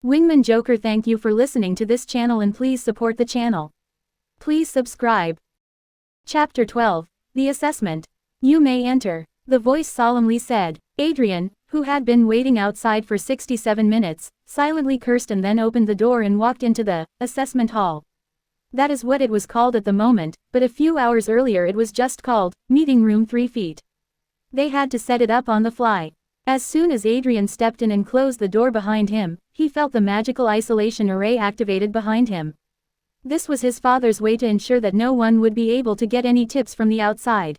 Wingman Joker, thank you for listening to this channel and please support the channel. Please subscribe. Chapter 12. The Assessment. You may enter, the voice solemnly said. Adrian, who had been waiting outside for 67 minutes, silently cursed and then opened the door and walked into the assessment hall. That is what it was called at the moment, but a few hours earlier it was just called Meeting Room 3 feet. They had to set it up on the fly. As soon as Adrian stepped in and closed the door behind him, he felt the magical isolation array activated behind him. This was his father's way to ensure that no one would be able to get any tips from the outside.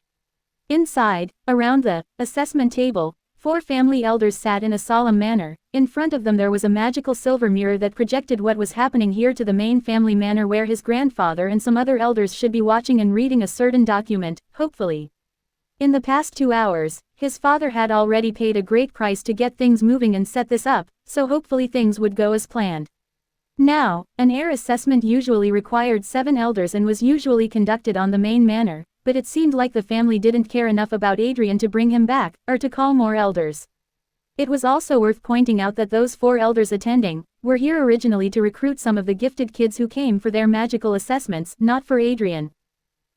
Inside, around the assessment table, 4 family elders sat in a solemn manner. In front of them there was a magical silver mirror that projected what was happening here to the main family manor where his grandfather and some other elders should be watching and reading a certain document, hopefully. In the past 2 hours, his father had already paid a great price to get things moving and set this up, so hopefully things would go as planned. Now, an heir assessment usually required 7 elders and was usually conducted on the main manor, but it seemed like the family didn't care enough about Adrian to bring him back, or to call more elders. It was also worth pointing out that those 4 elders attending were here originally to recruit some of the gifted kids who came for their magical assessments, not for Adrian.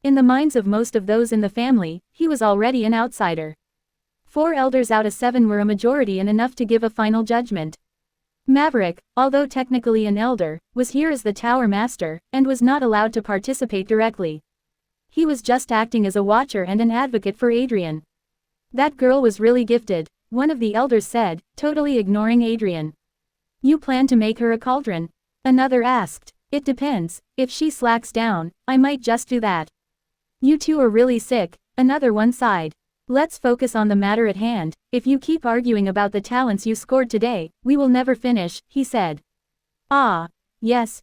In the minds of most of those in the family, he was already an outsider. 4 elders out of 7 were a majority and enough to give a final judgment. Maverick, although technically an elder, was here as the tower master, and was not allowed to participate directly. He was just acting as a watcher and an advocate for Adrian. That girl was really gifted, one of the elders said, totally ignoring Adrian. You plan to make her a cauldron? Another asked. It depends, if she slacks down, I might just do that. You two are really sick, another one sighed. Let's focus on the matter at hand. If you keep arguing about the talents you scored today, we will never finish, he said. Ah. Yes,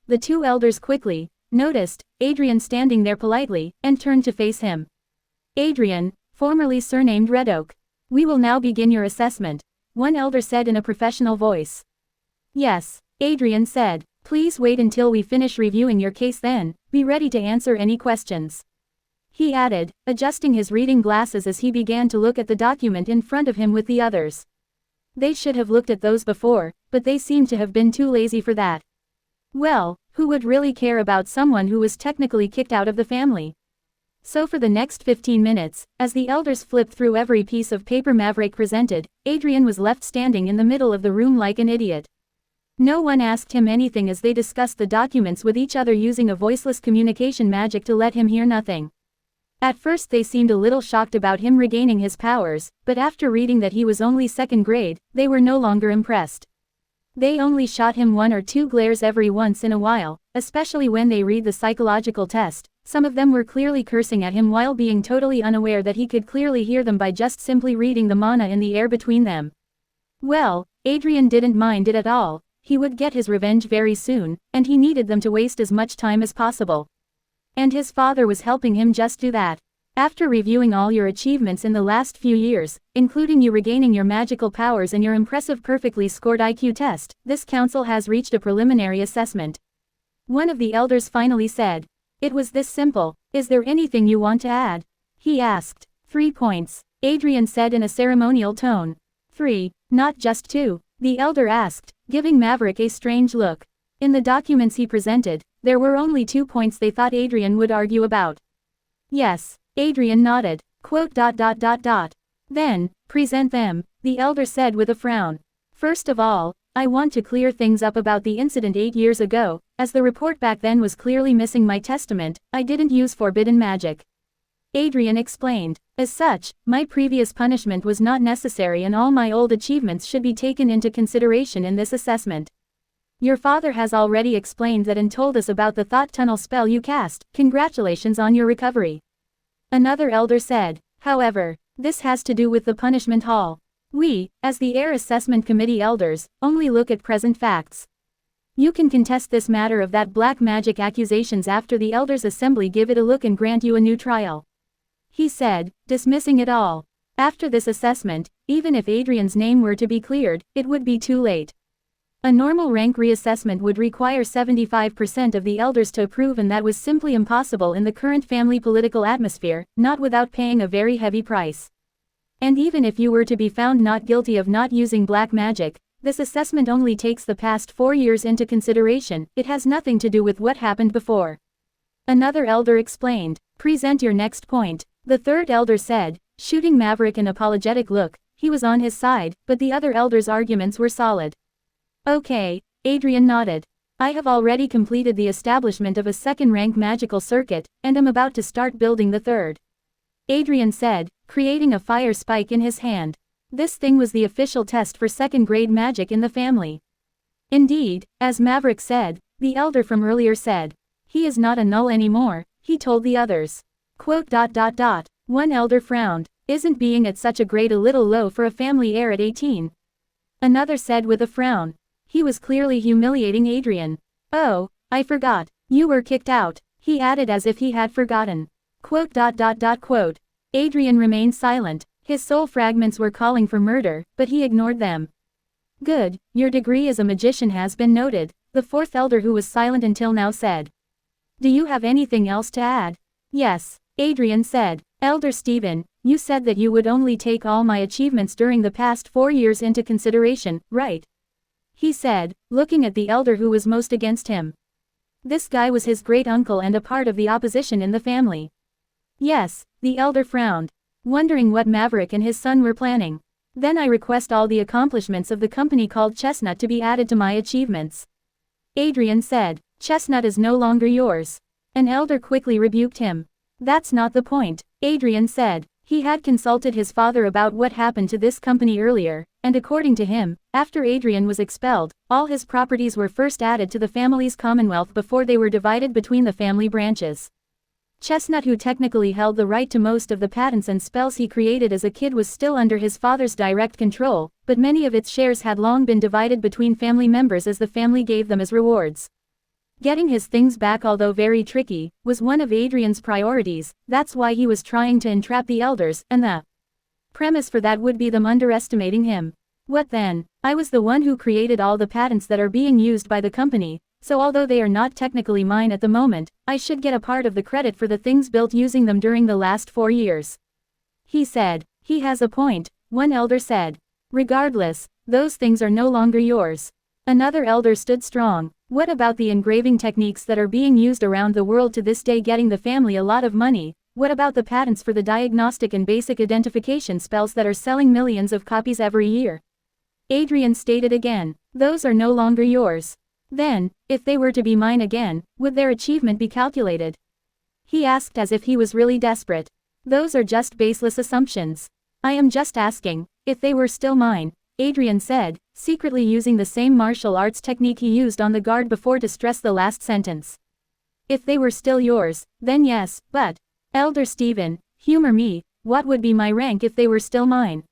the 2 elders quickly noticed Adrian standing there politely, and turned to face him. Adrian, formerly surnamed Red Oak. We will now begin your assessment, one elder said in a professional voice. Yes, Adrian said. Please wait until we finish reviewing your case, then be ready to answer any questions. He added, adjusting his reading glasses as he began to look at the document in front of him with the others. They should have looked at those before, but they seemed to have been too lazy for that. Well, who would really care about someone who was technically kicked out of the family? So for the next 15 minutes, as the elders flipped through every piece of paper Maverick presented, Adrian was left standing in the middle of the room like an idiot. No one asked him anything as they discussed the documents with each other using a voiceless communication magic to let him hear nothing. At first they seemed a little shocked about him regaining his powers, but after reading that he was only 2nd grade, they were no longer impressed. They only shot him 1 or 2 glares every once in a while, especially when they read the psychological test. Some of them were clearly cursing at him while being totally unaware that he could clearly hear them by just simply reading the mana in the air between them. Well, Adrian didn't mind it at all. He would get his revenge very soon, and he needed them to waste as much time as possible. And his father was helping him just do that. After reviewing all your achievements in the last few years, including you regaining your magical powers and your impressive perfectly scored IQ test, this council has reached a preliminary assessment. One of the elders finally said. It was this simple. Is there anything you want to add? He asked. 3 points, Adrian said in a ceremonial tone. 3, not just 2, the elder asked, giving Maverick a strange look. In the documents he presented, there were only 2 points they thought Adrian would argue about. Yes, Adrian nodded. Then, present them, the elder said with a frown. First of all, I want to clear things up about the incident 8 years ago, as the report back then was clearly missing my testament. I didn't use forbidden magic. Adrian explained. As such, my previous punishment was not necessary and all my old achievements should be taken into consideration in this assessment. Your father has already explained that and told us about the thought tunnel spell you cast. Congratulations on your recovery. Another elder said. However, this has to do with the punishment hall. We, as the heir assessment committee elders, only look at present facts. You can contest this matter of that black magic accusations after the elders assembly give it a look and grant you a new trial. He said, dismissing it all. After this assessment, even if Adrian's name were to be cleared, it would be too late. A normal rank reassessment would require 75% of the elders to approve, and that was simply impossible in the current family political atmosphere, not without paying a very heavy price. And even if you were to be found not guilty of not using black magic, This assessment only takes the past 4 years into consideration, it has nothing to do with what happened before. Another elder explained. Present your next point. The third elder said, shooting Maverick an apologetic look. He was on his side, but the other elder's arguments were solid. Okay, Adrian nodded. I have already completed the establishment of a second-rank magical circuit, and am about to start building the third. Adrian said, creating a fire spike in his hand. This thing was the official test for second-grade magic in the family. Indeed, as Maverick said, the elder from earlier said. He is not a null anymore, he told the others. Quote. One elder frowned. Isn't being at such a grade a little low for a family heir at 18? Another said with a frown. He was clearly humiliating Adrian. Oh, I forgot. You were kicked out, he added as if he had forgotten. Quote. Adrian remained silent. His soul fragments were calling for murder, but he ignored them. Good, your degree as a magician has been noted, the fourth elder who was silent until now said. Do you have anything else to add? Yes, Adrian said. Elder Stephen, you said that you would only take all my achievements during the past 4 years into consideration, right? He said, looking at the elder who was most against him. This guy was his great-uncle and a part of the opposition in the family. Yes, the elder frowned, wondering what Maverick and his son were planning. Then I request all the accomplishments of the company called Chestnut to be added to my achievements. Adrian said, Chestnut is no longer yours. An elder quickly rebuked him. That's not the point, Adrian said. He had consulted his father about what happened to this company earlier, and according to him, after Adrian was expelled, all his properties were first added to the family's commonwealth before they were divided between the family branches. Chestnut, who technically held the right to most of the patents and spells he created as a kid, was still under his father's direct control, but many of its shares had long been divided between family members as the family gave them as rewards. Getting his things back, although very tricky, was one of Adrian's priorities. That's why he was trying to entrap the elders, and the premise for that would be them underestimating him. What then? I was the one who created all the patents that are being used by the company, so although they are not technically mine at the moment, I should get a part of the credit for the things built using them during the last 4 years. He said. He has a point, one elder said. Regardless, those things are no longer yours. Another elder stood strong. What about the engraving techniques that are being used around the world to this day, getting the family a lot of money? What about the patents for the diagnostic and basic identification spells that are selling millions of copies every year? Adrian stated again. Those are no longer yours. Then, if they were to be mine again, would their achievement be calculated? He asked as if he was really desperate. Those are just baseless assumptions. I am just asking, if they were still mine, Adrian said, secretly using the same martial arts technique he used on the guard before to stress the last sentence. If they were still yours, then yes, but, Elder Stephen, humor me, what would be my rank if they were still mine?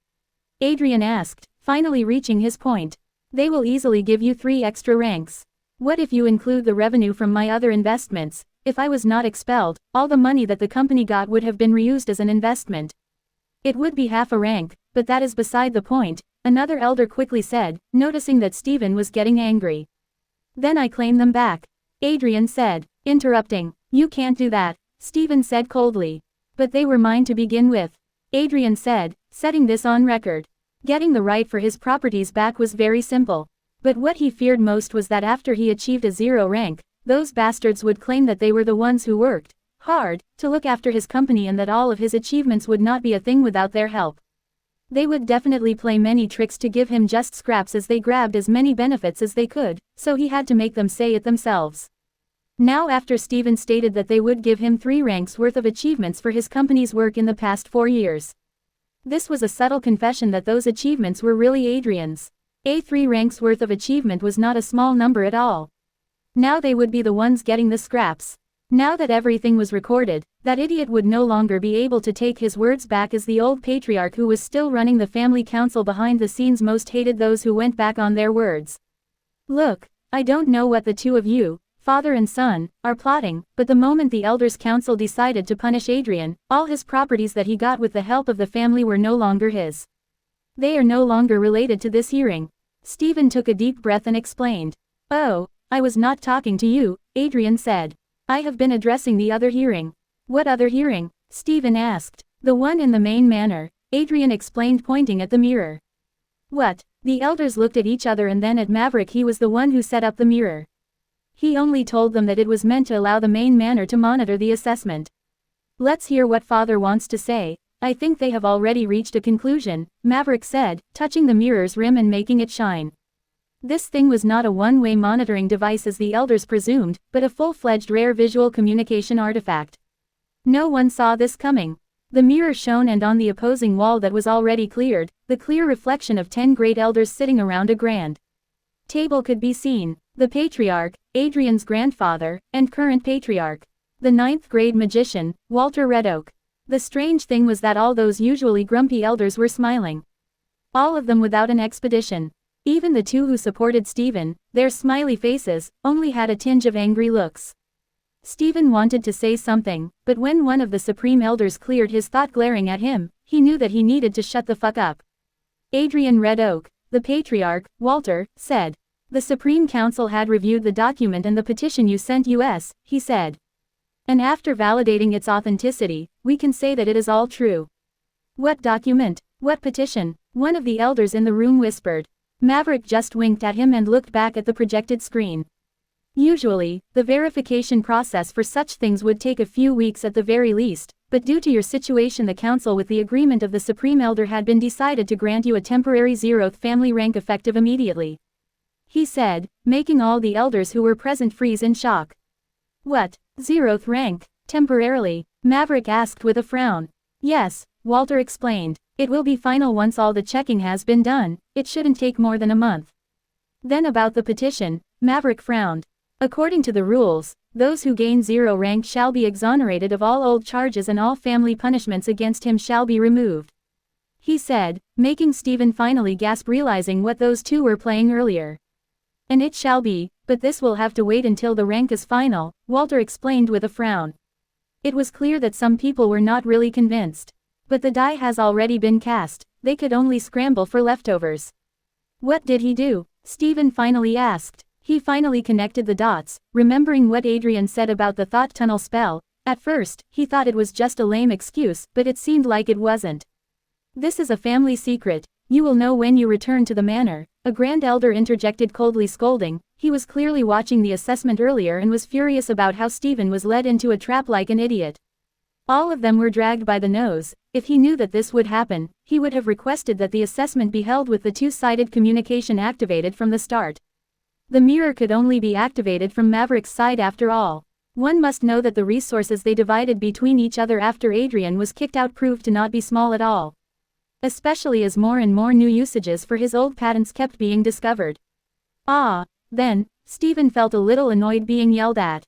Adrian asked, finally reaching his point. They will easily give you 3 extra ranks. What if you include the revenue from my other investments? If I was not expelled, all the money that the company got would have been reused as an investment. It would be half a rank, but that is beside the point, another elder quickly said, noticing that Stephen was getting angry. Then I claim them back. Adrian said, interrupting. You can't do that, Stephen said coldly. But they were mine to begin with. Adrian said, setting this on record. Getting the right for his properties back was very simple. But what he feared most was that after he achieved a 0 rank, those bastards would claim that they were the ones who worked hard to look after his company and that all of his achievements would not be a thing without their help. They would definitely play many tricks to give him just scraps as they grabbed as many benefits as they could, so he had to make them say it themselves. Now after Stephen stated that they would give him 3 ranks worth of achievements for his company's work in the past 4 years. This was a subtle confession that those achievements were really Adrian's. A 3 ranks worth of achievement was not a small number at all. Now they would be the ones getting the scraps. Now that everything was recorded, that idiot would no longer be able to take his words back, as the old patriarch who was still running the family council behind the scenes most hated those who went back on their words. Look, I don't know what the two of you, father and son, are plotting, but the moment the elders' council decided to punish Adrian, all his properties that he got with the help of the family were no longer his. They are no longer related to this hearing. Stephen took a deep breath and explained. Oh, I was not talking to you, Adrian said. I have been addressing the other hearing. What other hearing? Stephen asked. The one in the main manor, Adrian explained, pointing at the mirror. What? The elders looked at each other and then at Maverick. He was the one who set up the mirror. He only told them that it was meant to allow the main manor to monitor the assessment. Let's hear what Father wants to say. I think they have already reached a conclusion, Maverick said, touching the mirror's rim and making it shine. This thing was not a one-way monitoring device as the elders presumed, but a full-fledged rare visual communication artifact. No one saw this coming. The mirror shone, and on the opposing wall that was already cleared, the clear reflection of 10 great elders sitting around a grand table could be seen. The patriarch, Adrian's grandfather, and current patriarch. The 9th grade magician, Walter Red Oak. The strange thing was that all those usually grumpy elders were smiling. All of them without an expedition. Even the 2 who supported Stephen, their smiley faces, only had a tinge of angry looks. Stephen wanted to say something, but when one of the supreme elders cleared his thought glaring at him, he knew that he needed to shut the fuck up. Adrian Red Oak, the patriarch, Walter, said. The Supreme Council had reviewed the document and the petition you sent us, he said. And after validating its authenticity, we can say that it is all true. What document? What petition? One of the elders in the room whispered. Maverick just winked at him and looked back at the projected screen. Usually, the verification process for such things would take a few weeks at the very least, but due to your situation the council with the agreement of the Supreme Elder had been decided to grant you a temporary 0th family rank effective immediately. He said, making all the elders who were present freeze in shock. What? 0th rank? Temporarily? Maverick asked with a frown. Yes, Walter explained. It will be final once all the checking has been done. It shouldn't take more than a month. Then about the petition, Maverick frowned. According to the rules, those who gain 0 rank shall be exonerated of all old charges and all family punishments against him shall be removed. He said, making Stephen finally gasp, realizing what those 2 were playing earlier. And it shall be, but this will have to wait until the rank is final, Walter explained with a frown. It was clear that some people were not really convinced. But the die has already been cast, they could only scramble for leftovers. What did he do? Stephen finally asked. He finally connected the dots, remembering what Adrian said about the thought tunnel spell. At first, he thought it was just a lame excuse, but it seemed like it wasn't. This is a family secret. You will know when you return to the manor, a grand elder interjected coldly, scolding. He was clearly watching the assessment earlier and was furious about how Stephen was led into a trap like an idiot. All of them were dragged by the nose. If he knew that this would happen, he would have requested that the assessment be held with the 2-sided communication activated from the start. The mirror could only be activated from Maverick's side after all. One must know that the resources they divided between each other after Adrian was kicked out proved to not be small at all. Especially as more and more new usages for his old patents kept being discovered. Then, Stephen felt a little annoyed being yelled at.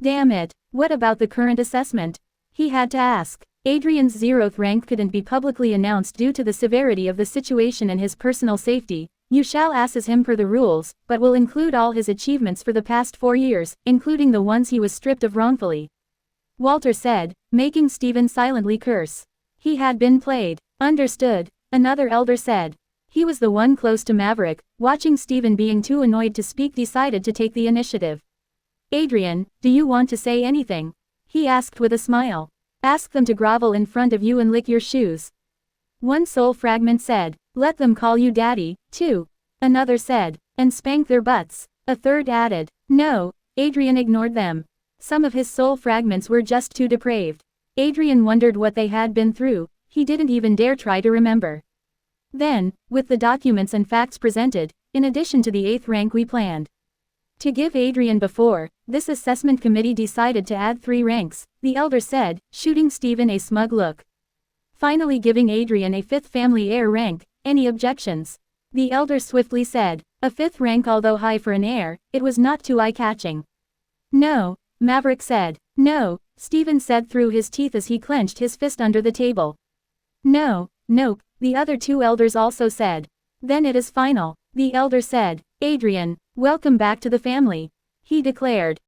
Damn it, what about the current assessment? He had to ask. Adrian's 0th rank couldn't be publicly announced due to the severity of the situation and his personal safety. You shall assess him per the rules, but will include all his achievements for the past 4 years, including the ones he was stripped of wrongfully. Walter said, making Stephen silently curse. He had been played. Understood, another elder said. He was the one close to Maverick, watching Stephen being too annoyed to speak, decided to take the initiative. Adrian, do you want to say anything? He asked with a smile. Ask them to grovel in front of you and lick your shoes. One soul fragment said. Let them call you daddy, too. Another said. And spank their butts. A third added. No, Adrian ignored them. Some of his soul fragments were just too depraved. Adrian wondered what they had been through. He didn't even dare try to remember. Then, with the documents and facts presented, in addition to the 8th rank we planned to give Adrian before, this assessment committee decided to add 3 ranks, the elder said, shooting Stephen a smug look. Finally giving Adrian a 5th family heir rank. Any objections? The elder swiftly said. A 5th rank, although high for an heir, it was not too eye-catching. No, Maverick said. No, Stephen said through his teeth as he clenched his fist under the table. No, nope, the other 2 elders also said. Then it is final, the elder said. Adrian, welcome back to the family. He declared.